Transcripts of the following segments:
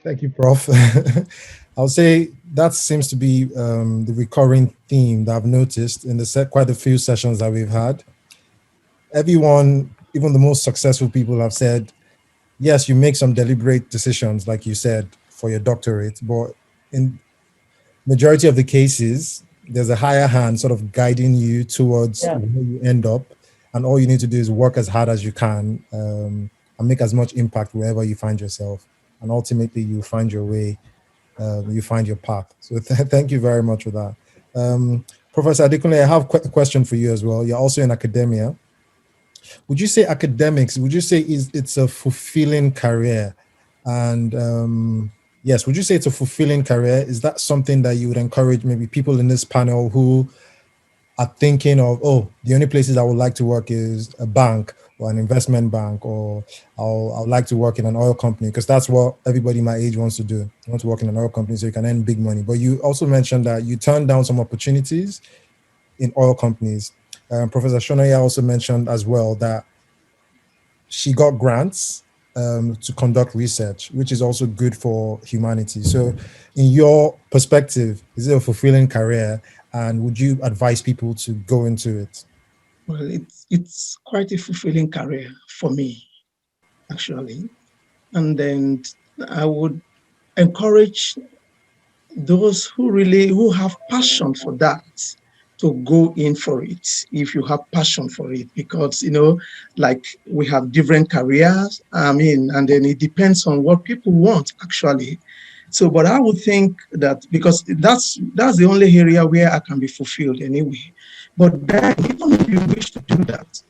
Thank you, Prof. I'll say that seems to be the recurring theme that I've noticed in the quite a few sessions that we've had. Everyone, even the most successful people, have said, yes, you make some deliberate decisions, like you said, for your doctorate, but in majority of the cases, there's a higher hand sort of guiding you towards Yeah. where you end up, and all you need to do is work as hard as you can, and make as much impact wherever you find yourself, and ultimately you find your way, you find your path. So thank you very much for that. Professor Adekunle, I have a question for you as well. You're also in academia. Would you say academics, would you say it's a fulfilling career? And yes, would you say it's a fulfilling career? Is that something that you would encourage maybe people in this panel who are thinking of, oh, the only places I would like to work is a bank or an investment bank, or I'll like to work in an oil company, because that's what everybody my age wants to do. You want to work in an oil company so you can earn big money. But you also mentioned that you turned down some opportunities in oil companies. Professor Shonaya also mentioned as well that she got grants to conduct research, which is also good for humanity. So, in your perspective, is it a fulfilling career? And would you advise people to go into it? Well, it's quite a fulfilling career for me, actually. And then I would encourage those who have passion for that to go in for it if you have passion for it, because like we have different careers, and then it depends on what people want, actually. So but I would think that, because that's the only area where I can be fulfilled anyway. But then, even if you wish to do that,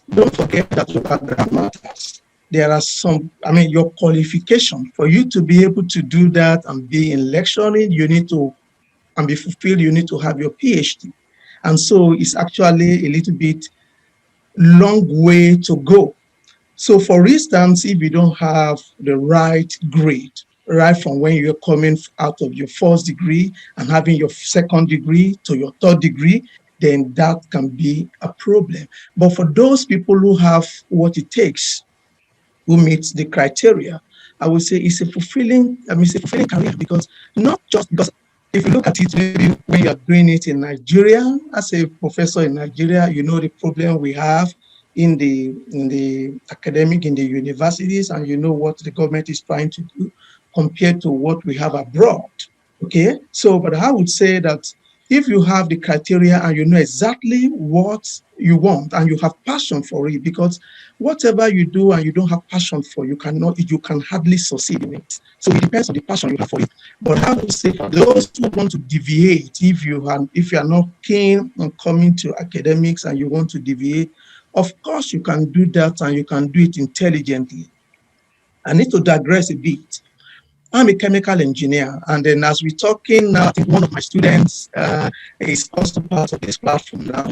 don't forget that your background matters. There are some, your qualification for you to be able to do that and be in lecturing, you need to, and be fulfilled, you need to have your PhD. And so it's actually a little bit long way to go. So for instance, if you don't have the right grade, right from when you're coming out of your first degree and having your second degree to your third degree, then that can be a problem. But for those people who have what it takes, who meets the criteria, I would say it's a fulfilling career, because not just because if you look at it, maybe when you're doing it in Nigeria, as a professor in Nigeria, you know the problem we have in the academic, in the universities, and you know what the government is trying to do compared to what we have abroad. Okay, so but I would say that if you have the criteria and you know exactly what you want and you have passion for it, because whatever you do and you don't have passion for, you can hardly succeed in it. So it depends on the passion you have for it. But I would say for those who want to deviate, if you are not keen on coming to academics and you want to deviate, of course you can do that, and you can do it intelligently. I need to digress a bit. I'm a chemical engineer, and then as we're talking now, I think one of my students is also part of this platform now,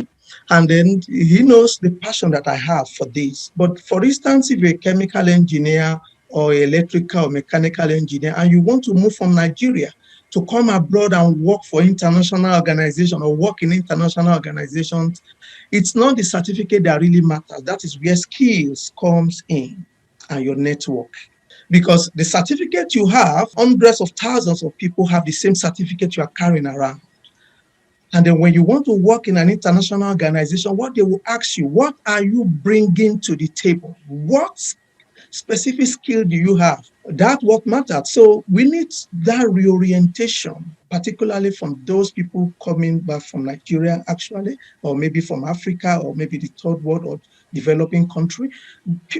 and then he knows the passion that I have for this. But for instance, if you're a chemical engineer or electrical or mechanical engineer, and you want to move from Nigeria to come abroad and work for international organizations or work in international organizations, it's not the certificate that really matters. That is where skills comes in, and your network. Because the certificate you have, hundreds of thousands of people have the same certificate you are carrying around. And then when you want to work in an international organization, what they will ask you, what are you bringing to the table? What specific skill do you have? That's what matters. So we need that reorientation, particularly from those people coming back from Nigeria, actually, or maybe from Africa, or maybe the third world or developing country.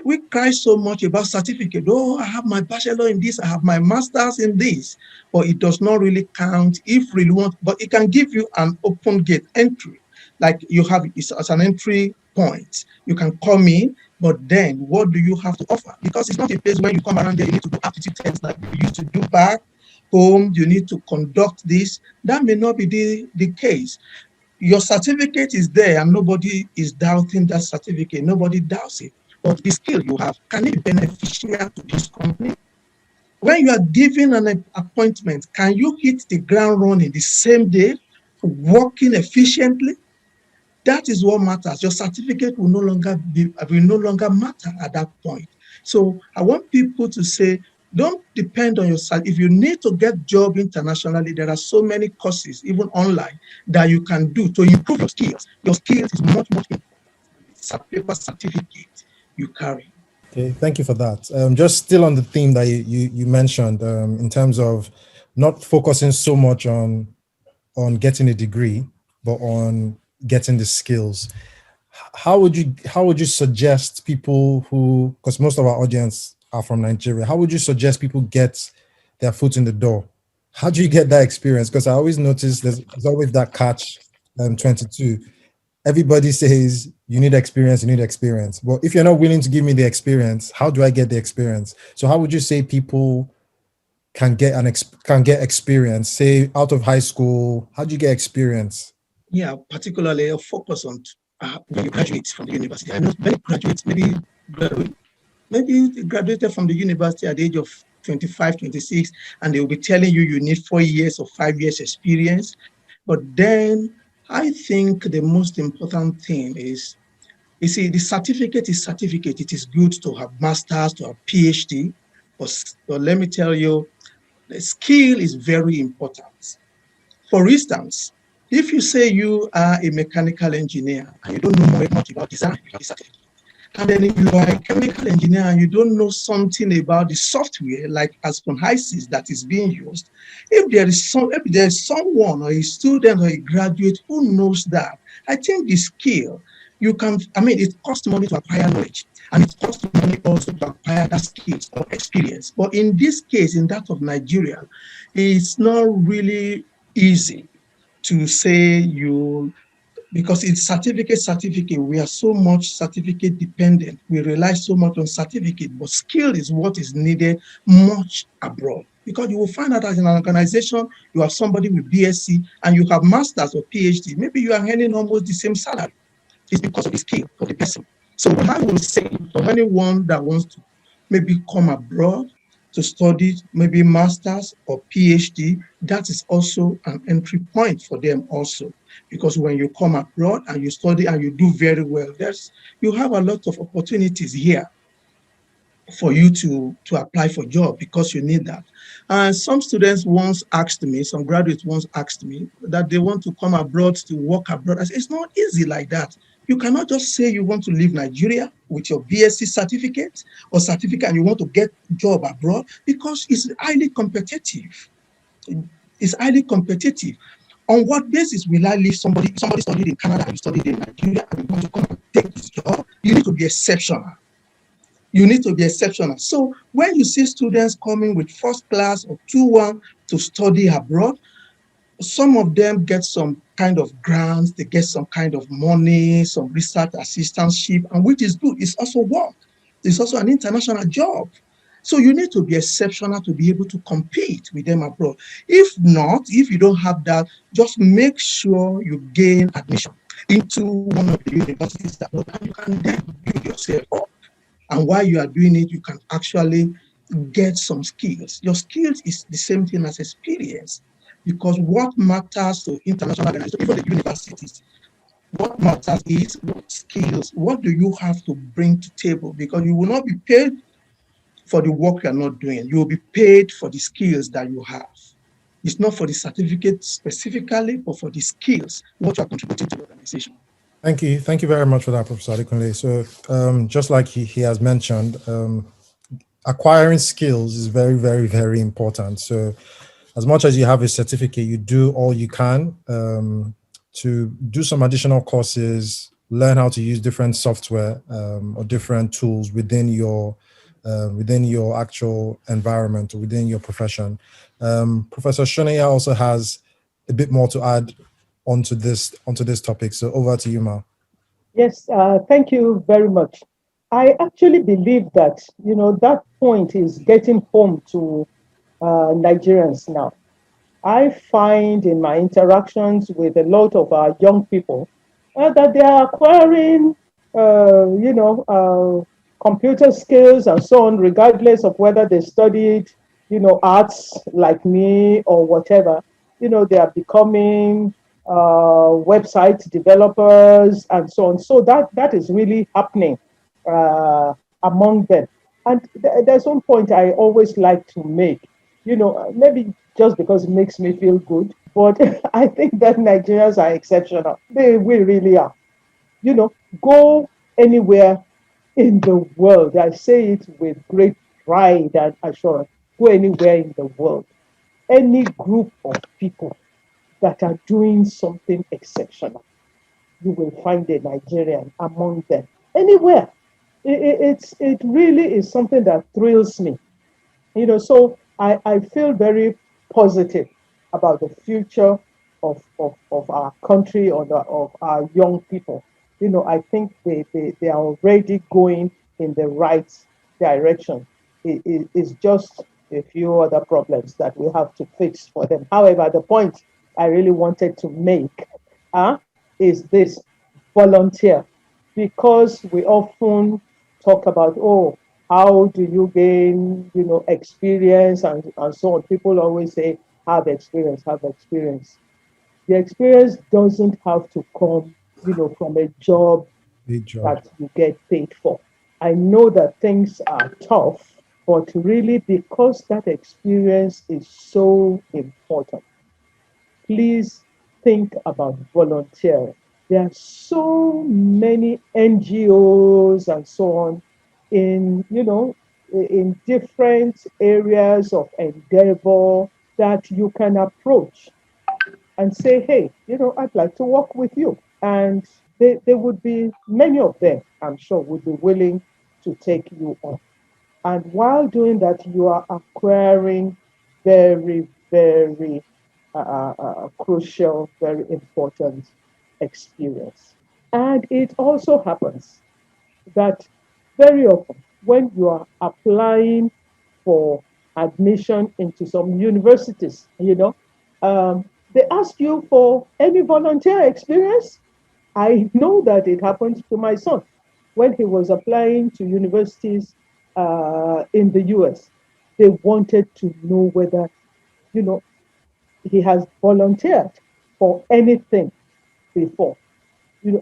We cry so much about certificate. Oh, I have my bachelor in this, I have my master's in this, but it does not really count if really want, but it can give you an open gate entry. Like you have it as an entry point. You can come in, but then what do you have to offer? Because it's not a place where you come around there, you need to do aptitude tests like you used to do back home, you need to conduct this. That may not be the case. Your certificate is there and nobody is doubting that certificate. Nobody doubts it. But the skill you have, can it be beneficial to this company? When you are given an appointment, can you hit the ground running the same day, working efficiently? That is what matters. Your certificate will no longer matter at that point. So I want people to say, Don't depend on yourself. If you need to get job internationally, there are so many courses, even online, that you can do to improve your skills. Your skills is much, much important than the paper certificate you carry. Okay, thank you for that. Just still on the theme that you mentioned, in terms of not focusing so much on getting a degree, but on getting the skills. How would you suggest people who, because most of our audience are from Nigeria, how would you suggest people get their foot in the door? How do you get that experience? Because I always notice there's always that catch 22. Everybody says you need experience. But if you're not willing to give me the experience, how do I get the experience? So how would you say people can get experience? Say out of high school, how do you get experience? Yeah, particularly a focus on when you graduate from the university. I know many graduates, maybe they graduated from the university at the age of 25, 26, and they will be telling you need 4 years or 5 years experience. But then I think the most important thing is, you see, the certificate is certificate. It is good to have masters, to have PhD, but let me tell you, the skill is very important. For instance, if you say you are a mechanical engineer and you don't know much about design, you have the certificate. And then if you are a chemical engineer and you don't know something about the software, like Aspen-HYSYS that is being used, if there is someone or a student or a graduate who knows that, I think the skill you can, I mean, it costs money to acquire knowledge, and it costs money also to acquire that skills or experience. But in this case, in that of Nigeria, it's not really easy to say you, because it's certificate. We are so much certificate dependent. We rely so much on certificate, but skill is what is needed much abroad. Because you will find out as in an organization, you have somebody with BSc and you have masters or PhD. Maybe you are earning almost the same salary. It's because of the skill of the person. So what I will say for anyone that wants to maybe come abroad to study maybe masters or PhD, that is also an entry point for them also. Because when you come abroad and you study and you do very well, you have a lot of opportunities here for you to apply for job because you need that. And some graduates once asked me that they want to come abroad to work abroad. I said, it's not easy like that. You cannot just say you want to leave Nigeria with your BSc certificate and you want to get job abroad because it's highly competitive. It's highly competitive. On what basis will I leave somebody studied in Canada and you studied in Nigeria and you want to come and take this job? You need to be exceptional. You need to be exceptional. So when you see students coming with first class or 2-1 to study abroad, some of them get some kind of grants, they get some kind of money, some research assistantship, and which is good. It's also work. It's also an international job. So you need to be exceptional to be able to compete with them abroad. If not, if you don't have that, just make sure you gain admission into one of the universities that you can then build yourself up. And while you are doing it, you can actually get some skills. Your skills is the same thing as experience, because what matters to international organizations, even the universities, what matters is what skills, what do you have to bring to table? Because you will not be paid for the work you are not doing. You will be paid for the skills that you have. It's not for the certificate specifically, but for the skills, what you are contributing to the organization. Thank you very much for that, Professor Adekunle. So, just like he has mentioned, acquiring skills is very, very, very important. So, as much as you have a certificate, you do all you can to do some additional courses, learn how to use different software or different tools within your actual environment or within your profession. Professor Shonaya also has a bit more to add onto this topic. So over to you, Ma. Yes, thank you very much. I actually believe that, that point is getting home to Nigerians now. I find in my interactions with a lot of our young people that they are acquiring, computer skills and so on, regardless of whether they studied, arts like me or whatever. They are becoming website developers and so on. So that is really happening uh, among them. And there's one point I always like to make, maybe just because it makes me feel good, but I think that Nigerians are exceptional. We really are. You know, go anywhere in the world. I say it with great pride and assurance. Go anywhere in the world. Any group of people that are doing something exceptional, you will find a Nigerian among them. Anywhere. It really is something that thrills me. So I feel very positive about the future of our country or of our young people. I think they are already going in the right direction. It's just a few other problems that we have to fix for them. However, the point I really wanted to make is this: volunteer, because we often talk about, oh, how do you gain, experience and so on. People always say, have experience, have experience. The experience doesn't have to come, from a job Big job. that you get paid for. I know that things are tough, but really because that experience is so important, please think about volunteering. There are so many NGOs and so on in different areas of endeavor that you can approach and say, hey, I'd like to work with you. And they would be, many of them, I'm sure, would be willing to take you on. And while doing that, you are acquiring very, very crucial, very important experience. And it also happens that very often when you are applying for admission into some universities, they ask you for any volunteer experience. I know that it happened to my son when he was applying to universities in the US. They wanted to know whether, you know, he has volunteered for anything before,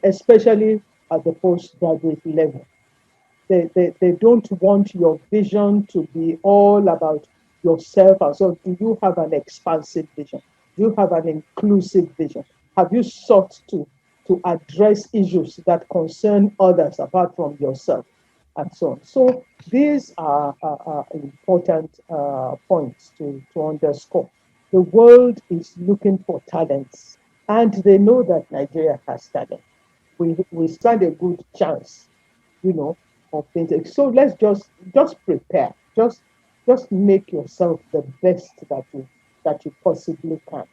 especially at the postgraduate level. They don't want your vision to be all about yourself. And so, do you have an expansive vision? Do you have an inclusive vision? Have you sought to address issues that concern others apart from yourself? And so on. So, these are important points to underscore. The world is looking for talents, and they know that Nigeria has talent. We stand a good chance, you know, of things. So let's just prepare. Just make yourself the best that you possibly can.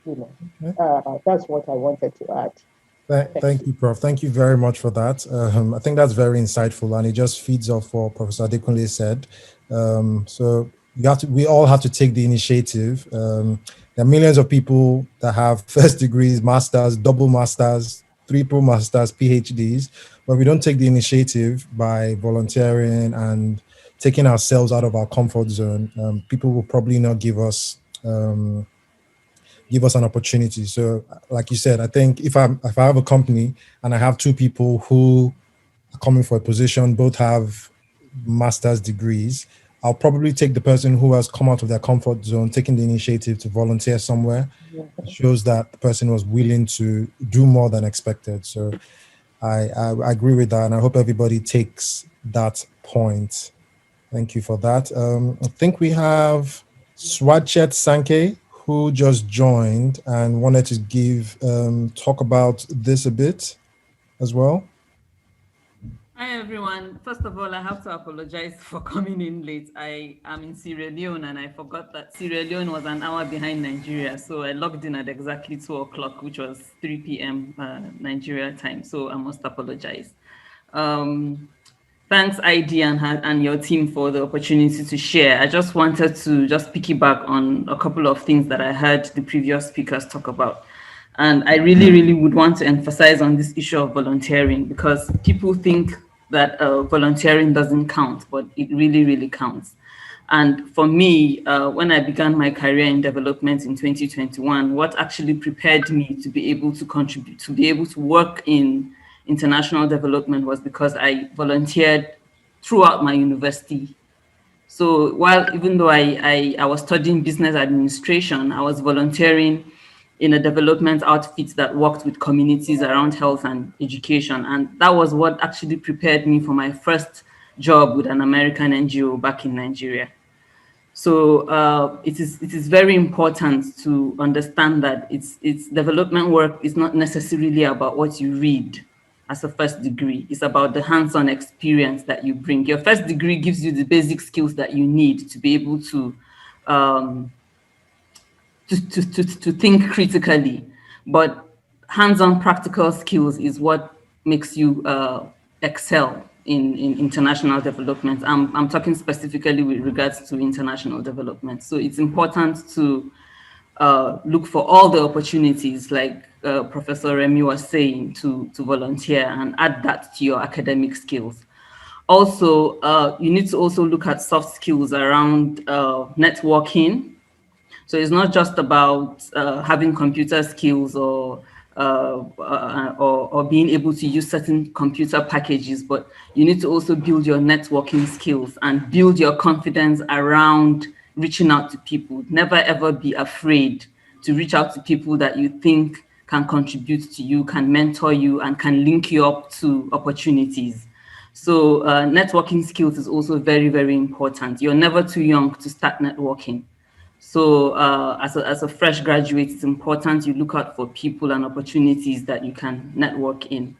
You know, that's what I wanted to add. Thank Thank you. you, Prof. Thank you very much for that. I think that's very insightful, and it just feeds off what Professor Adekunle said. So we all have to take the initiative. There are millions of people that have first degrees, masters, double masters, triple masters, PhDs, but we don't take the initiative by volunteering and taking ourselves out of our comfort zone. People will probably not give us an opportunity. So, like you said, I think if I have a company and I have two people who are coming for a position, both have master's degrees, I'll probably take the person who has come out of their comfort zone, taking the initiative to volunteer somewhere. It shows that the person was willing to do more than expected. So I agree with that, and I hope everybody takes that point. Thank you for that. I think we have Swachet Sankey, who just joined and wanted to talk about this a bit as well. Hi everyone. First of all, I have to apologize for coming in late. I am in Sierra Leone and I forgot that Sierra Leone was an hour behind Nigeria. So I logged in at exactly 2 o'clock, which was 3 p.m. Nigeria time. So I must apologize. Thanks, ID and your team for the opportunity to share. I just wanted to just piggyback on a couple of things that I heard the previous speakers talk about. And I really, really would want to emphasize on this issue of volunteering, because people think that volunteering doesn't count, but it really, really counts. And for me, when I began my career in development in 2021, what actually prepared me to be able to contribute, to be able to work in international development was because I volunteered throughout my university. So even though I was studying business administration, I was volunteering in a development outfit that worked with communities around health and education. And that was what actually prepared me for my first job with an American NGO back in Nigeria. So it is very important to understand that it's development work is not necessarily about what you read as a first degree. It's about the hands-on experience that you bring. Your first degree gives you the basic skills that you need to be able to um, to think critically, but hands-on practical skills is what makes you excel in international development. I'm talking specifically with regards to international development. So it's important to look for all the opportunities, like Professor Remy was saying, to volunteer and add that to your academic skills. Also, you need to also look at soft skills around networking. So it's not just about having computer skills or being able to use certain computer packages, but you need to also build your networking skills and build your confidence around reaching out to people. Never ever be afraid to reach out to people that you think can contribute to you, can mentor you, and can link you up to opportunities. So networking skills is also very, very important. You're never too young to start networking. So as a fresh graduate, it's important you look out for people and opportunities that you can network in.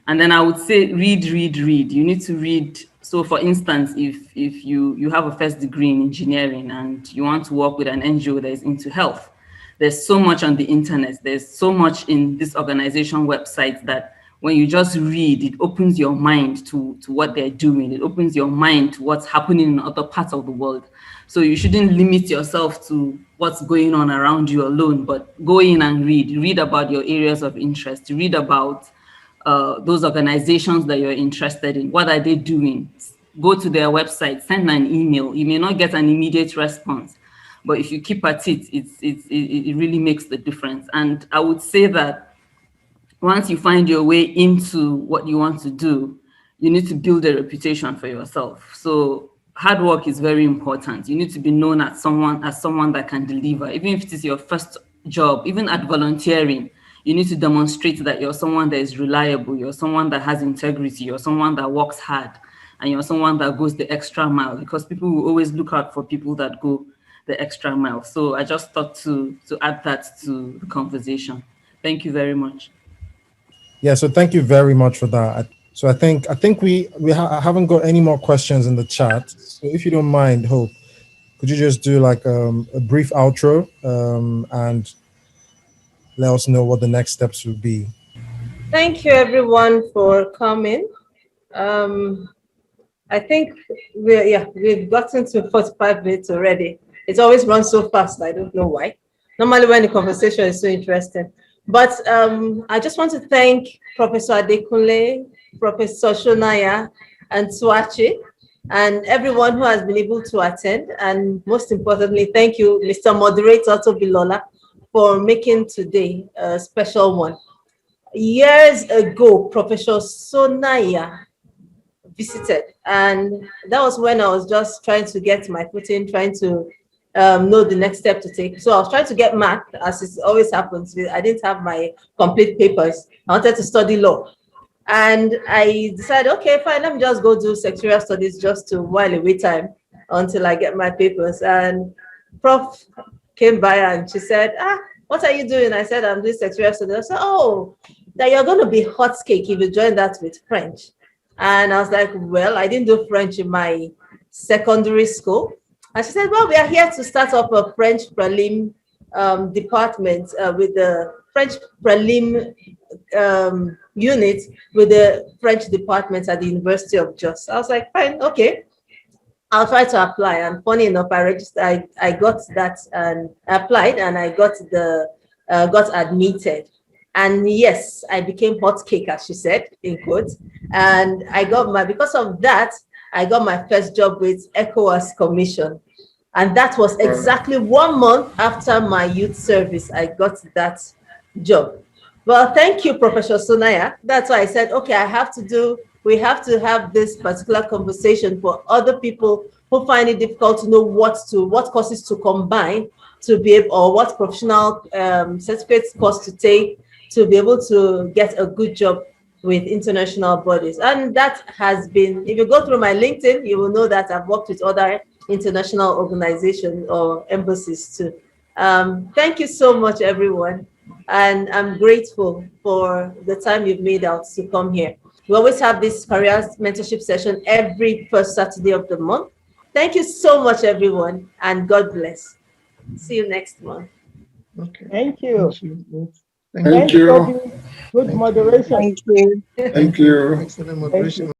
And then I would say read, read, read. You need to read. So for instance, if you have a first degree in engineering and you want to work with an NGO that is into health, there's so much on the internet. There's so much in this organization website that when you just read, it opens your mind to what they're doing. It opens your mind to what's happening in other parts of the world. So you shouldn't limit yourself to what's going on around you alone, but go in and read. Read about your areas of interest. Read about those organizations that you're interested in. What are they doing? Go to their website, send an email. You may not get an immediate response, but if you keep at it, it really makes the difference. And I would say that once you find your way into what you want to do, you need to build a reputation for yourself. So hard work is very important. You need to be known as someone that can deliver. Even if it is your first job, even at volunteering, you need to demonstrate that you're someone that is reliable, you're someone that has integrity, you're someone that works hard, and you're someone that goes the extra mile, because people will always look out for people that go the extra mile. So I just thought to add that to the conversation. Thank you very much. Yeah, so thank you very much for that. So I think I haven't got any more questions in the chat. So if you don't mind, Hope, could you just do like a brief outro and let us know what the next steps would be? Thank you, everyone, for coming. I think we've gotten to 45 minutes already. It always runs so fast. I don't know why. Normally, when the conversation is so interesting. But I just want to thank Professor Adekunle, Professor Shonaya, and Swachi, and everyone who has been able to attend. And most importantly, thank you, Mr. Moderator Tobilola, for making today a special one. Years ago, Professor Sonaya visited, and that was when I was just trying to get my footing, trying to know the next step to take. So I was trying to get math, as it always happens. I didn't have my complete papers. I wanted to study law. And I decided, okay, fine, let me just go do secretarial studies just to while away time until I get my papers. And Prof came by and she said, what are you doing? I said, I'm doing secretarial studies. I said, oh, that you're going to be hot cake if you join that with French. And I was like, well, I didn't do French in my secondary school. And she said, well, we are here to start up a French prelim department with the French prelim unit with the French department at the University of Jos. I was like, fine, okay. I'll try to apply. And funny enough, I registered, I got that and applied, and I got admitted. And yes, I became hot cake, as she said, in quotes. And I got because of that, I got my first job with ECOWAS Commission. And that was exactly 1 month after my youth service, I got that job. Well, thank you, Professor Sonaya. That's why I said, okay, I have to do we have to have this particular conversation for other people who find it difficult to know what courses to combine to be able, or what professional certificates course to take to be able to get a good job with international bodies. And that has been, if you go through my LinkedIn, you will know that I've worked with other international organizations or embassies too. Thank you so much, everyone. And I'm grateful for the time you've made out to come here. We always have this career mentorship session every first Saturday of the month. Thank you so much, everyone, and God bless. See you next month. Okay. Thank you. Thank you. Thank you. Good moderation. Thank you. Thank you. Excellent moderation.